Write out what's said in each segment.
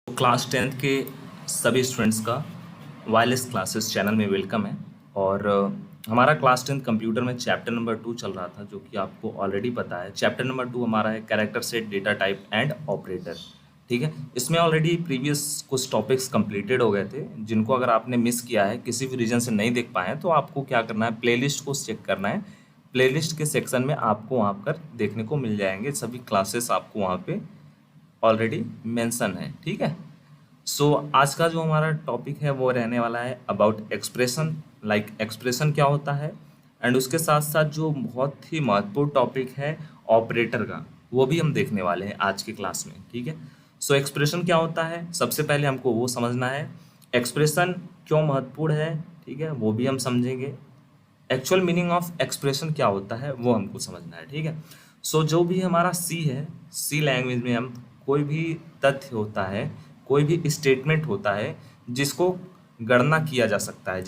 Class 10th के सभी students का वायरलेस क्लासेस चैनल में वेलकम है। और हमारा क्लास 10th कंप्यूटर में चैप्टर नंबर 2 चल रहा था, जो कि आपको ऑलरेडी पता है। चैप्टर नंबर 2 हमारा है character set, data type and operator. ठीक है, इसमें ऑलरेडी प्रीवियस कुछ टॉपिक्स कंप्लीटेड हो गए थे, जिनको अगर आपने मिस किया है, किसी भी रीजन से नहीं देख पाए हैं, तो आपको क्या करना है, प्लेलिस्ट को चेक करना है। प्लेलिस्ट के सेक्शन में आपको वहाँ पर देखने को मिल जाएंगे सभी क्लासेस, आपको वहाँ पे ऑलरेडी मेंशन है। ठीक है, सो आज का जो हमारा टॉपिक है वो रहने वाला है अबाउट एक्सप्रेशन, लाइक एक्सप्रेशन क्या होता है। एंड उसके साथ साथ जो बहुत ही महत्वपूर्ण टॉपिक है ऑपरेटर का, वो भी हम देखने वाले हैं आज की क्लास में। ठीक है, सो एक्सप्रेशन क्या होता है, सबसे पहले हमको वो समझना है। एक्सप्रेशन क्यों महत्वपूर्ण है, ठीक है, वो भी हम समझेंगे। एक्चुअल मीनिंग ऑफ एक्सप्रेशन क्या होता है वो हमको समझना है। ठीक है, सो जो भी हमारा सी है, सी लैंग्वेज में हम कोई भी तथ्य होता है, कोई भी स्टेटमेंट होता है जिसको गणना किया जा सकता है,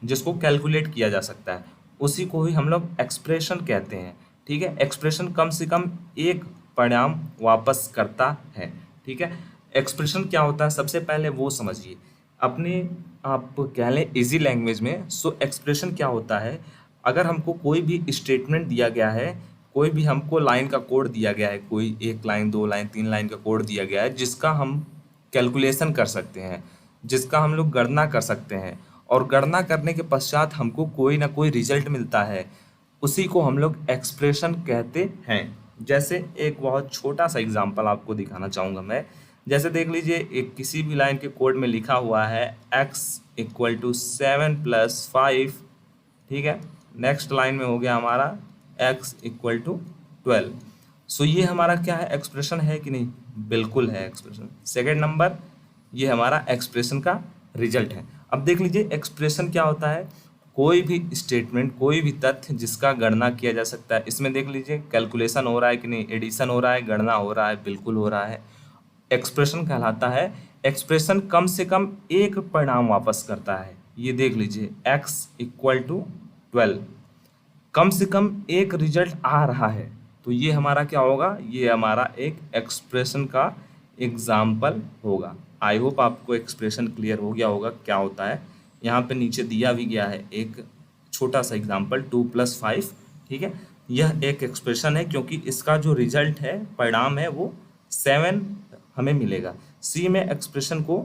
जिसको कैलकुलेट किया जा सकता है, उसी को ही हम लोग एक्सप्रेशन कहते हैं। ठीक है, एक्सप्रेशन कम से कम एक परिणाम वापस करता है। ठीक है, एक्सप्रेशन क्या होता है सबसे पहले वो समझिए अपने, आप कह लें इजी लैंग्वेज में। सो एक्सप्रेशन क्या होता है, अगर हमको कोई भी स्टेटमेंट दिया गया है, कोई भी हमको लाइन का कोड दिया गया है, कोई 1 लाइन 2 लाइन 3 लाइन का कोड दिया गया है, जिसका हम कैलकुलेशन कर सकते हैं, जिसका हम लोग गणना कर सकते हैं, और गणना करने के पश्चात हमको कोई ना कोई रिजल्ट मिलता है, उसी को हम लोग एक्सप्रेशन कहते हैं। जैसे एक बहुत छोटा सा एग्जांपल आपको दिखाना चाहूँगा मैं। जैसे देख लीजिए, एक किसी भी लाइन के कोड में लिखा हुआ है x = 7 + 5। ठीक है, नेक्स्ट लाइन में हो गया हमारा x = 12। सो ये हमारा क्या है, एक्सप्रेशन है कि नहीं, बिल्कुल है एक्सप्रेशन। सेकेंड नंबर, ये हमारा एक्सप्रेशन का रिजल्ट है। अब देख लीजिए एक्सप्रेशन क्या होता है, कोई भी स्टेटमेंट, कोई भी तथ्य जिसका गणना किया जा सकता है। इसमें देख लीजिए कैलकुलेशन हो रहा है कि नहीं, एडिशन हो रहा है, गणना हो रहा है, बिल्कुल हो रहा है। एक्सप्रेशन कहलाता है। एक्सप्रेशन कम से कम एक परिणाम वापस करता है। ये देख लीजिए x = 12, कम से कम एक रिजल्ट आ रहा है, तो ये हमारा क्या होगा, ये हमारा एक एक्सप्रेशन का एग्जाम्पल होगा। आई होप आपको एक्सप्रेशन क्लियर हो गया होगा क्या होता है। यहाँ पे नीचे दिया भी गया है एक छोटा सा एग्जाम्पल 2 + 5। ठीक है, यह एक एक्सप्रेशन है, क्योंकि इसका जो रिजल्ट है, परिणाम है, वो 7 हमें मिलेगा। सी में एक्सप्रेशन को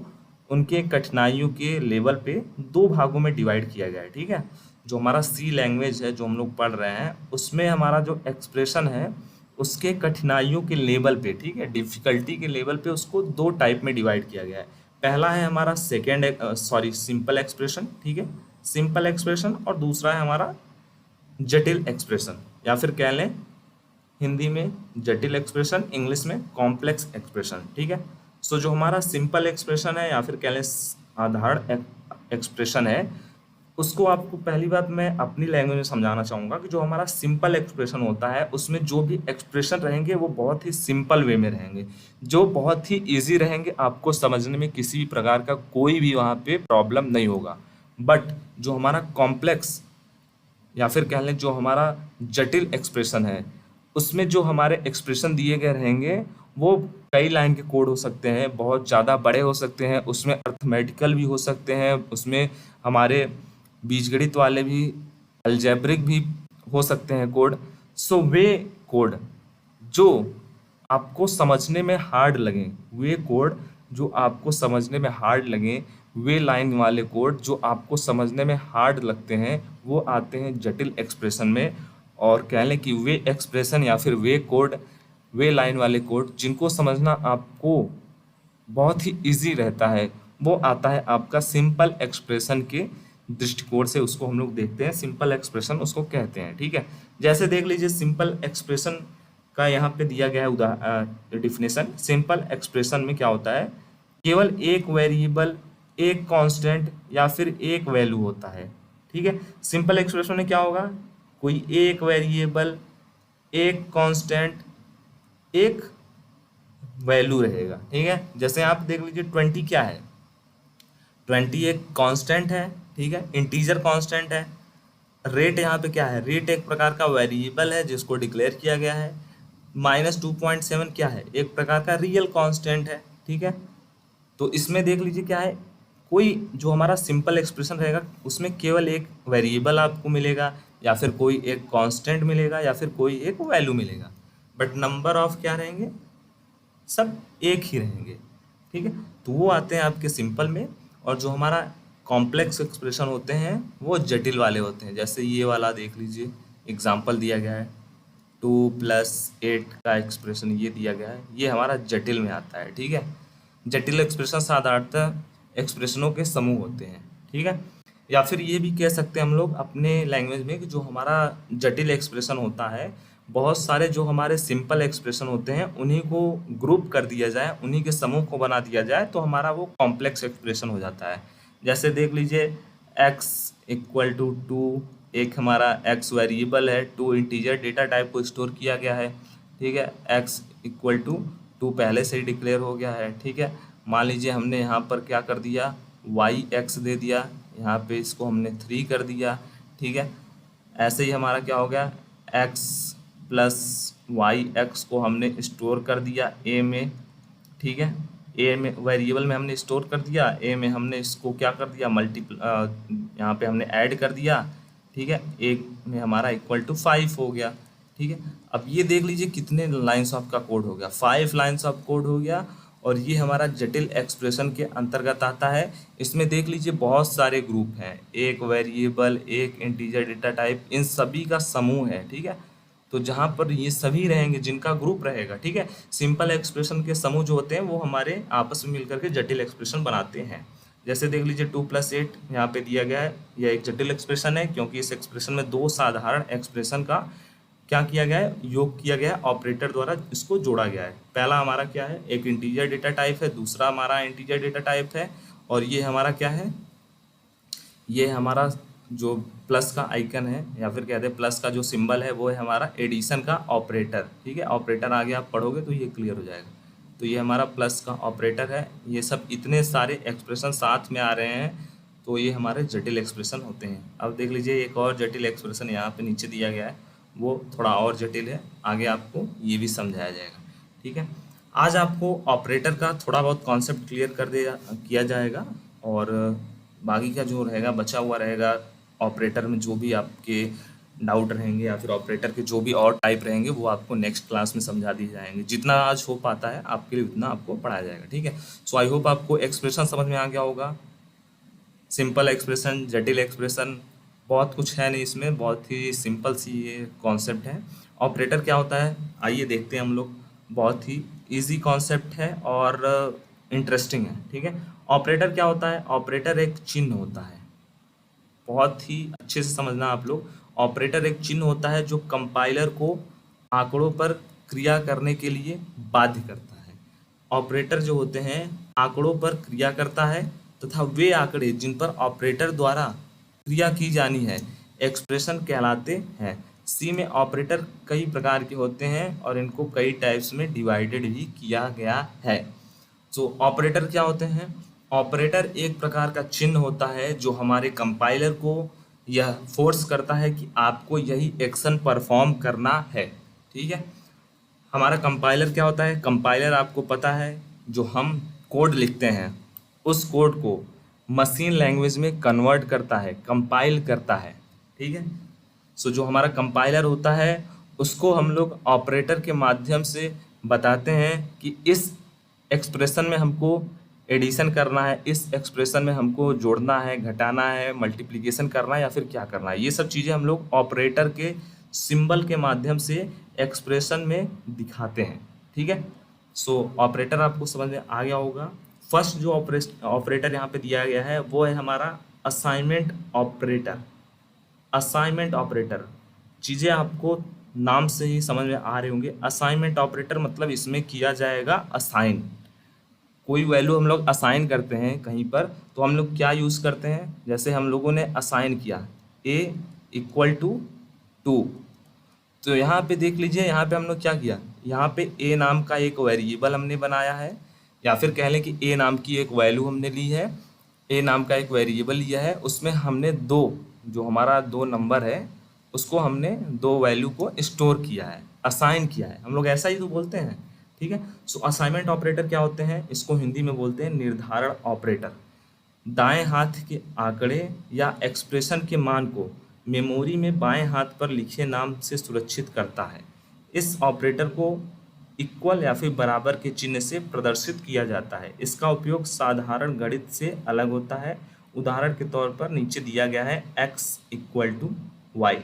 उनके कठिनाइयों के लेवल पे 2 भागों में डिवाइड किया गया है। ठीक है, जो हमारा सी लैंग्वेज है जो हम लोग पढ़ रहे हैं, उसमें हमारा जो एक्सप्रेशन है उसके कठिनाइयों के लेवल पे, ठीक है, डिफिकल्टी के लेवल पे उसको 2 टाइप में डिवाइड किया गया है। पहला है हमारा सिंपल एक्सप्रेशन। ठीक है, सिंपल एक्सप्रेशन, और दूसरा है हमारा जटिल एक्सप्रेशन, या फिर कह लें हिंदी में जटिल एक्सप्रेशन, इंग्लिश में कॉम्प्लेक्स एक्सप्रेशन। ठीक है, सो जो हमारा सिंपल एक्सप्रेशन है, या फिर कह लें साधारण एक्सप्रेशन है, उसको आपको पहली बात मैं अपनी लैंग्वेज में समझाना चाहूँगा कि जो हमारा सिंपल एक्सप्रेशन होता है, उसमें जो भी एक्सप्रेशन रहेंगे वो बहुत ही सिंपल वे में रहेंगे, जो बहुत ही इजी रहेंगे, आपको समझने में किसी भी प्रकार का कोई भी वहाँ पे प्रॉब्लम नहीं होगा। बट जो हमारा कॉम्प्लेक्स, या फिर कह लें जो हमारा जटिल एक्सप्रेशन है, उसमें जो हमारे एक्सप्रेशन दिए गए रहेंगे वो कई लाइन के कोड हो सकते हैं, बहुत ज़्यादा बड़े हो सकते हैं, उसमें अर्थमेटिकल भी हो सकते हैं, उसमें हमारे बीजगणित वाले भी, अलजेब्रिक भी हो सकते हैं कोड। सो वे कोड जो आपको समझने में हार्ड लगें, वे कोड जो आपको समझने में हार्ड लगें, वे लाइन वाले कोड जो आपको समझने में हार्ड लगते हैं, वो आते हैं जटिल एक्सप्रेशन में। और कह लें कि वे एक्सप्रेशन या फिर वे कोड, वे लाइन वाले कोड जिनको समझना आपको बहुत ही इजी रहता है, वो आता है आपका सिंपल एक्सप्रेशन के दृष्टिकोण से। उसको हम लोग देखते हैं, सिंपल एक्सप्रेशन उसको कहते हैं। ठीक है, जैसे देख लीजिए सिंपल एक्सप्रेशन का यहाँ पे दिया गया है डिफिनेशन। सिंपल एक्सप्रेशन में क्या होता है, केवल एक वेरिएबल, एक कांस्टेंट या फिर एक वैल्यू होता है। ठीक है, सिंपल एक्सप्रेशन में क्या होगा, कोई एक वेरिएबल, एक कांस्टेंट, एक वैल्यू रहेगा। ठीक है, जैसे आप देख लीजिए 20 क्या है, 20 एक कांस्टेंट है। ठीक है, इंटीजर कांस्टेंट है। रेट यहाँ पे क्या है, रेट एक प्रकार का वेरिएबल है जिसको डिक्लेयर किया गया है। -2.7 क्या है, एक प्रकार का रियल कांस्टेंट है। ठीक है, तो इसमें देख लीजिए क्या है, कोई जो हमारा सिंपल एक्सप्रेशन रहेगा उसमें केवल एक वेरिएबल आपको मिलेगा, या फिर कोई एक कांस्टेंट मिलेगा, या फिर कोई एक वैल्यू मिलेगा, बट नंबर ऑफ क्या रहेंगे, सब एक ही रहेंगे। ठीक है, तो वो आते हैं आपके सिंपल में, और जो हमारा कॉम्प्लेक्स एक्सप्रेशन होते हैं वो जटिल वाले होते हैं। जैसे ये वाला देख लीजिए, एग्जाम्पल दिया गया है 2+8 का एक्सप्रेशन ये दिया गया है, ये हमारा जटिल में आता है। ठीक है, जटिल एक्सप्रेशन साधारणतः एक्सप्रेशनों के समूह होते हैं। ठीक है, या फिर ये भी कह सकते हैं हम लोग अपने लैंग्वेज में कि जो हमारा जटिल एक्सप्रेशन होता है, बहुत सारे जो हमारे सिंपल एक्सप्रेशन होते हैं उन्हीं को ग्रुप कर दिया जाए, उन्हीं के समूह को बना दिया जाए, तो हमारा वो कॉम्प्लेक्स एक्सप्रेशन हो जाता है। जैसे देख लीजिए x=2, एक हमारा x वेरिएबल है, 2 इंटीजर डेटा टाइप को स्टोर किया गया है। ठीक है, x=2 पहले से ही डिक्लेयर हो गया है। ठीक है, मान लीजिए हमने यहाँ पर क्या कर दिया, yx दे दिया, यहाँ पे इसको हमने 3 कर दिया। ठीक है, ऐसे ही हमारा क्या हो गया, x+yx को हमने स्टोर कर दिया a में। ठीक है, ए में वेरिएबल में हमने स्टोर कर दिया, ए में हमने इसको क्या कर दिया, यहाँ पे हमने ऐड कर दिया। ठीक है, एक में हमारा =5 हो गया। ठीक है, अब ये देख लीजिए कितने लाइंस ऑफ का कोड हो गया, 5 लाइंस ऑफ कोड हो गया, और ये हमारा जटिल एक्सप्रेशन के अंतर्गत आता है। इसमें देख लीजिए बहुत सारे ग्रुप हैं, एक वेरिएबल, एक इंटीजर डेटा टाइप, इन सभी का समूह है। ठीक है, तो जहाँ पर ये सभी रहेंगे जिनका ग्रुप रहेगा, ठीक है, सिंपल एक्सप्रेशन के समूह जो होते हैं वो हमारे आपस में मिलकर के जटिल एक्सप्रेशन बनाते हैं। जैसे देख लीजिए 2+8 यहाँ पे दिया गया है, यह एक जटिल एक्सप्रेशन है, क्योंकि इस एक्सप्रेशन में दो साधारण एक्सप्रेशन का क्या किया गया है, योग किया गया है, ऑपरेटर द्वारा इसको जोड़ा गया है। पहला हमारा क्या है, एक इंटीजर डेटा टाइप है, दूसरा हमारा इंटीजर डेटा टाइप है, और ये हमारा क्या है, ये हमारा जो प्लस का आइकन है, या फिर कहते हैं प्लस का जो सिंबल है, वो है हमारा एडिशन का ऑपरेटर। ठीक है, ऑपरेटर आगे आप पढ़ोगे तो ये क्लियर हो जाएगा। तो ये हमारा प्लस का ऑपरेटर है। ये सब इतने सारे एक्सप्रेशन साथ में आ रहे हैं, तो ये हमारे जटिल एक्सप्रेशन होते हैं। अब देख लीजिए एक और जटिल एक्सप्रेशन यहाँ पे नीचे दिया गया है, वो थोड़ा और जटिल है, आगे आपको ये भी समझाया जाएगा। ठीक है, आज आपको ऑपरेटर का थोड़ा बहुत कॉन्सेप्ट क्लियर किया जाएगा, और बाकी का जो रहेगा बचा हुआ रहेगा, ऑपरेटर में जो भी आपके डाउट रहेंगे या फिर ऑपरेटर के जो भी और टाइप रहेंगे वो आपको नेक्स्ट क्लास में समझा दिए जाएंगे। जितना आज हो पाता है आपके लिए उतना आपको पढ़ाया जाएगा। ठीक है, सो आई होप आपको एक्सप्रेशन समझ में आ गया होगा, सिंपल एक्सप्रेशन, जटिल एक्सप्रेशन, बहुत कुछ है नहीं इसमें, बहुत ही सिंपल सी ये कॉन्सेप्ट है। ऑपरेटर क्या होता है आइए देखते हैं हम लोग, बहुत ही ईजी कॉन्सेप्ट है और इंटरेस्टिंग है। ठीक है, ऑपरेटर क्या होता है, ऑपरेटर एक चिन्ह होता है, बहुत ही अच्छे से समझना आप लोग। ऑपरेटर एक चिन्ह होता है जो कंपाइलर को आंकड़ों पर क्रिया करने के लिए बाध्य करता है। ऑपरेटर जो होते हैं आंकड़ों पर क्रिया करता है, तथा वे आंकड़े जिन पर ऑपरेटर द्वारा क्रिया की जानी है एक्सप्रेशन कहलाते हैं। सी में ऑपरेटर कई प्रकार के होते हैं और इनको कई टाइप्स में डिवाइडेड भी किया गया है। तो ऑपरेटर क्या होते हैं, ऑपरेटर एक प्रकार का चिन्ह होता है जो हमारे कंपाइलर को यह फोर्स करता है कि आपको यही एक्शन परफॉर्म करना है। ठीक है, हमारा कंपाइलर क्या होता है, कंपाइलर आपको पता है जो हम कोड लिखते हैं उस कोड को मशीन लैंग्वेज में कन्वर्ट करता है, कंपाइल करता है। ठीक है, सो जो हमारा कंपाइलर होता है उसको हम लोग ऑपरेटर के माध्यम से बताते हैं कि इस एक्सप्रेशन में हमको एडिशन करना है, इस एक्सप्रेशन में हमको जोड़ना है, घटाना है, मल्टीप्लिकेशन करना है, या फिर क्या करना है। ये सब चीज़ें हम लोग ऑपरेटर के सिंबल के माध्यम से एक्सप्रेशन में दिखाते हैं। ठीक है, सो ऑपरेटर आपको समझ में आ गया होगा। फर्स्ट जो ऑपरेटर यहाँ पे दिया गया है वो है हमारा असाइनमेंट ऑपरेटर। असाइनमेंट ऑपरेटर, चीज़ें आपको नाम से ही समझ में आ रहे होंगे। असाइनमेंट ऑपरेटर मतलब इसमें किया जाएगा असाइन, कोई वैल्यू हम लोग असाइन करते हैं कहीं पर, तो हम लोग क्या यूज़ करते हैं, जैसे हम लोगों ने असाइन किया a=2, तो यहाँ पे देख लीजिए, यहाँ पे हम लोग क्या किया, यहाँ पे a नाम का एक वेरिएबल हमने बनाया है, या फिर कह लें कि a नाम की एक वैल्यू हमने ली है, a नाम का एक वेरिएबल लिया है, उसमें हमने जो हमारा 2 नंबर है उसको हमने 2 वैल्यू को स्टोर किया है, असाइन किया है, हम लोग ऐसा ही तो बोलते हैं। ठीक है। सो असाइनमेंट ऑपरेटर क्या होते हैं, इसको हिंदी में बोलते हैं निर्धारण ऑपरेटर। दाएं हाथ के आंकड़े या एक्सप्रेशन के मान को मेमोरी में बाएं हाथ पर लिखे नाम से सुरक्षित करता है। इस ऑपरेटर को इक्वल या फिर बराबर के चिन्ह से प्रदर्शित किया जाता है। इसका उपयोग साधारण गणित से अलग होता है। उदाहरण के तौर पर नीचे दिया गया है x इक्वल टू वाई।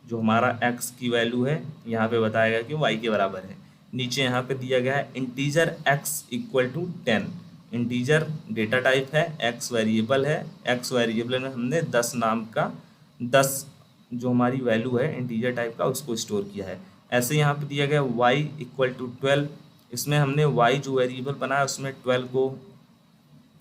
जो हमारा x की वैल्यू है यहाँ पे बताया गया कि y के बराबर है। नीचे यहाँ पे दिया गया है integer x equal to 10। Integer data type है, x वेरिएबल है। x वेरिएबल में हमने 10 नाम का 10 जो हमारी वैल्यू है इंटीजर टाइप का उसको स्टोर किया है। ऐसे यहाँ पे दिया गया y इक्वल टू 12। इसमें हमने y जो वेरिएबल बनाया उसमें 12 को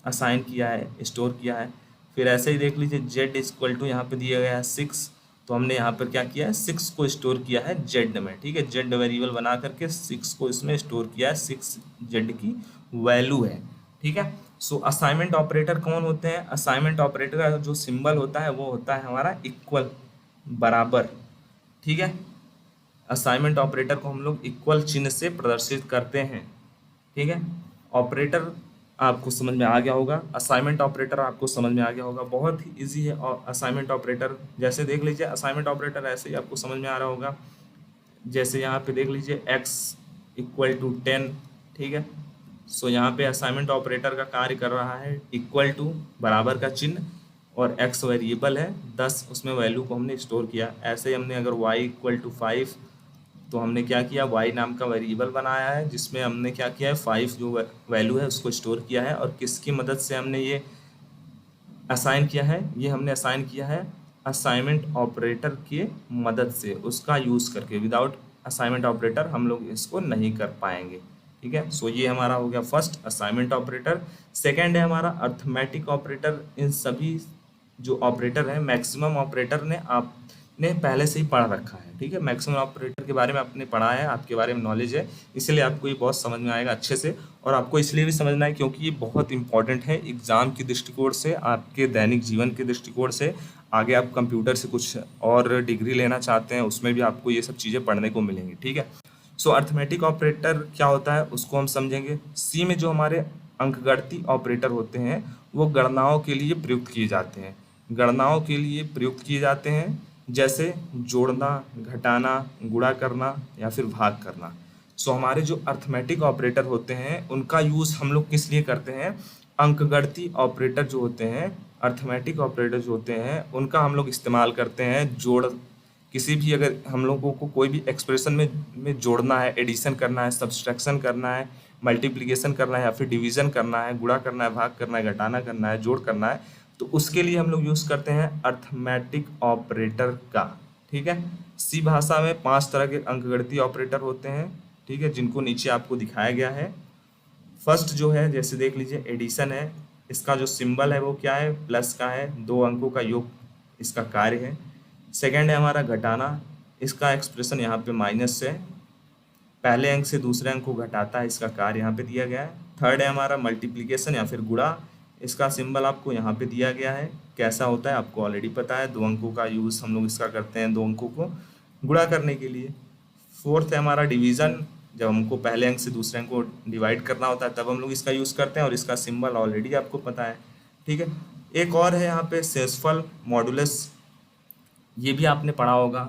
असाइन किया है, स्टोर किया है। फिर ऐसे ही देख लीजिए z इक्वल टू यहाँ पे दिया गया है 6, तो हमने यहाँ पर क्या किया है 6 को स्टोर किया है z में। ठीक है, z वेरिएबल बना करके 6 को इसमें स्टोर किया है, 6 z की वैल्यू है। ठीक है। सो असाइनमेंट ऑपरेटर कौन होते हैं, असाइनमेंट ऑपरेटर का जो सिंबल होता है वो होता है हमारा इक्वल, बराबर। ठीक है, असाइनमेंट ऑपरेटर को हम लोग इक्वल चिन्ह से प्रदर्शित करते हैं। ठीक है, ऑपरेटर आपको समझ में आ गया होगा, असाइनमेंट ऑपरेटर आपको समझ में आ गया होगा, बहुत ही इजी है। और असाइनमेंट ऑपरेटर जैसे देख लीजिए, असाइनमेंट ऑपरेटर ऐसे ही आपको समझ में आ रहा होगा। जैसे यहाँ पे देख लीजिए x इक्वल टू 10। ठीक है, सो यहाँ पे असाइनमेंट ऑपरेटर का कार्य कर रहा है इक्वल टू, बराबर का चिन्ह, और x वेरिएबल है 10, उसमें वैल्यू को हमने स्टोर किया। ऐसे ही हमने अगर y इक्वल टू 5, तो हमने क्या किया, y नाम का वेरिएबल बनाया है जिसमें हमने क्या किया है 5 जो वैल्यू है उसको स्टोर किया है। और किसकी मदद से हमने ये असाइन किया है, ये हमने असाइन किया है असाइनमेंट ऑपरेटर की मदद से, उसका यूज़ करके। विदाउट असाइनमेंट ऑपरेटर हम लोग इसको नहीं कर पाएंगे। ठीक है, सो ये हमारा हो गया फर्स्ट असाइनमेंट ऑपरेटर। सेकंड है हमारा अर्थमेटिक ऑपरेटर। इन सभी जो ऑपरेटर है मैक्सिमम ऑपरेटर ने आपने पहले से ही पढ़ रखा है। ठीक है, मैक्सिमम ऑपरेटर के बारे में आपने पढ़ा है, आपके बारे में नॉलेज है, इसलिए आपको ये बहुत समझ में आएगा अच्छे से। और आपको इसलिए भी समझना है क्योंकि ये बहुत इंपॉर्टेंट है एग्जाम की दृष्टिकोण से, आपके दैनिक जीवन के दृष्टिकोण से। आगे आप कंप्यूटर से कुछ और डिग्री लेना चाहते हैं उसमें भी आपको ये सब चीज़ें पढ़ने को मिलेंगी। ठीक है, सो अर्थमेटिक ऑपरेटर क्या होता है उसको हम समझेंगे। सी में जो हमारे अंकगणितीय ऑपरेटर होते हैं वो गणनाओं के लिए प्रयुक्त किए जाते हैं, गणनाओं के लिए प्रयुक्त किए जाते हैं, जैसे जोड़ना, घटाना, गुणा करना या फिर भाग करना। सो हमारे जो अर्थमेटिक ऑपरेटर होते हैं उनका यूज़ हम लोग किस लिए करते हैं, अंकगणितीय ऑपरेटर जो होते हैं, अर्थमेटिक ऑपरेटर जो होते हैं उनका हम लोग इस्तेमाल करते हैं जोड़, किसी भी अगर हम लोगों को कोई भी एक्सप्रेशन में जोड़ना है, एडिशन करना है, सब्सट्रैक्शन करना है, मल्टीप्लिकेशन करना है या फिर डिवीजन करना है, गुणा करना है, भाग करना है, घटाना करना है, जोड़ करना है, तो उसके लिए हम लोग यूज़ करते हैं अर्थमेटिक ऑपरेटर का। ठीक है, सी भाषा में 5 तरह के अंकगणितीय ऑपरेटर होते हैं। ठीक है, जिनको नीचे आपको दिखाया गया है। फर्स्ट जो है जैसे देख लीजिए एडिशन है, इसका जो सिंबल है वो क्या है, प्लस का है, 2 अंकों का योग इसका कार्य है। सेकेंड है हमारा घटाना, इसका एक्सप्रेशन यहाँ पे माइनस है, पहले अंक से दूसरे अंक को घटाता है, इसका कार्य यहाँ पे दिया गया है। थर्ड है हमारा मल्टीप्लिकेशन या फिर गुणा, इसका सिंबल आपको यहाँ पे दिया गया है, कैसा होता है आपको ऑलरेडी पता है, 2 अंकों का यूज़ हम लोग इसका करते हैं 2 अंकों को गुणा करने के लिए। फोर्थ है हमारा डिवीज़न, जब हमको पहले अंक से दूसरे अंक को डिवाइड करना होता है तब हम लोग इसका यूज़ करते हैं और इसका सिंबल ऑलरेडी आपको पता है। ठीक है, एक और है यहाँ पे शेषफल मॉडुलस, ये भी आपने पढ़ा होगा,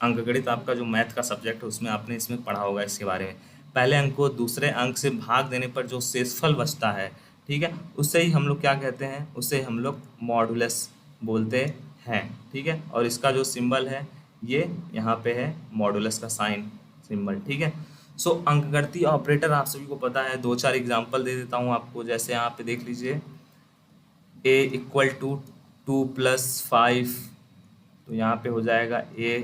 अंकगणित आपका जो मैथ का सब्जेक्ट है उसमें आपने इसमें पढ़ा होगा इसके बारे में। पहले अंक को दूसरे अंक से भाग देने पर जो शेषफल बचता है, ठीक है, उससे ही हम लोग क्या कहते हैं, उससे हम लोग मॉडुलस बोलते हैं। ठीक है, और इसका जो सिंबल है ये यहाँ पे है मॉडुलस का साइन सिंबल। ठीक है, सो अंकगणितीय ऑपरेटर आप सभी को पता है, 2-4 एग्जाम्पल दे देता हूँ आपको। जैसे यहाँ पे देख लीजिए a इक्वल टू 2 + 5, तो यहाँ पे हो जाएगा a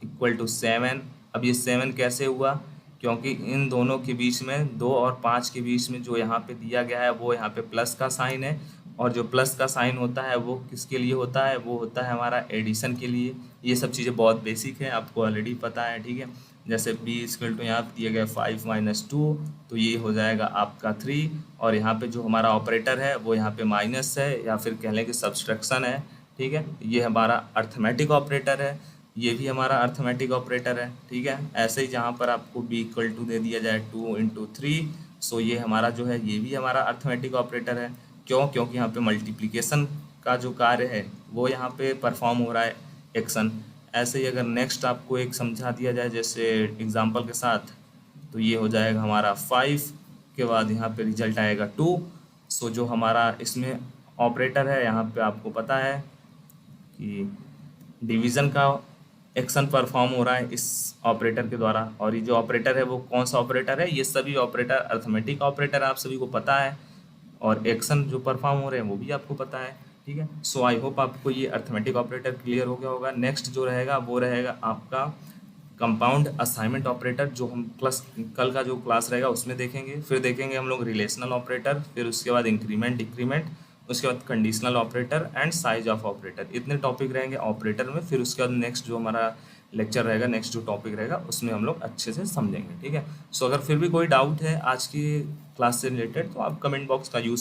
इक्वल टू 7। अब ये 7 कैसे हुआ, क्योंकि इन दोनों के बीच में 2 और 5 के बीच में जो यहाँ पे दिया गया है वो यहाँ पे प्लस का साइन है, और जो प्लस का साइन होता है वो किसके लिए होता है, वो होता है हमारा एडिशन के लिए। ये सब चीज़ें बहुत बेसिक है, आपको ऑलरेडी पता है। ठीक है, जैसे b इक्वल टू यहाँ पे दिया गया 5 - 2, तो ये हो जाएगा आपका 3, और यहाँ पे जो हमारा ऑपरेटर है वो यहाँ पे माइनस है या फिर कह लें कि सब्सट्रैक्शन है। ठीक है, ये हमारा अर्थमेटिक ऑपरेटर है। ये भी हमारा अर्थमेटिक ऑपरेटर है, ठीक है। ऐसे ही जहाँ पर आपको b इक्वल टू दे दिया जाए 2 × 3, सो ये हमारा जो है ये भी हमारा अर्थमेटिक ऑपरेटर है। क्यों? क्योंकि यहाँ पे मल्टीप्लिकेशन का जो कार्य है वो यहाँ पे परफॉर्म हो रहा है, एक्शन। ऐसे ही अगर नेक्स्ट आपको एक समझा दिया जाए जैसे एग्जाम्पल के साथ, तो ये हो जाएगा हमारा 5 के बाद यहाँ पे रिजल्ट आएगा 2। सो जो हमारा इसमें ऑपरेटर है यहाँ पे आपको पता है कि डिवीज़न का एक्शन परफॉर्म हो रहा है इस ऑपरेटर के द्वारा। और ये जो ऑपरेटर है वो कौन सा ऑपरेटर है? ये सभी ऑपरेटर अर्थमेटिक ऑपरेटर आप सभी को पता है, और एक्शन जो परफॉर्म हो रहे हैं वो भी आपको पता है, ठीक है। सो आई होप आपको ये अर्थमेटिक ऑपरेटर क्लियर हो गया होगा। नेक्स्ट जो रहेगा वो रहेगा आपका कंपाउंड असाइनमेंट ऑपरेटर, जो हम कल का जो क्लास रहेगा उसमें देखेंगे। फिर देखेंगे हम लोग रिलेशनल ऑपरेटर, फिर उसके बाद इंक्रीमेंट डिक्रीमेंट, उसके बाद conditional operator and size of operator. इतने टॉपिक रहेंगे ऑपरेटर में। फिर उसके बाद नेक्स्ट जो हमारा लेक्चर रहेगा, नेक्स्ट जो टॉपिक रहेगा उसमें हम लोग अच्छे से समझेंगे, ठीक है। सो अगर फिर भी कोई डाउट है आज की क्लास से रिलेटेड तो आप कमेंट बॉक्स का यूज़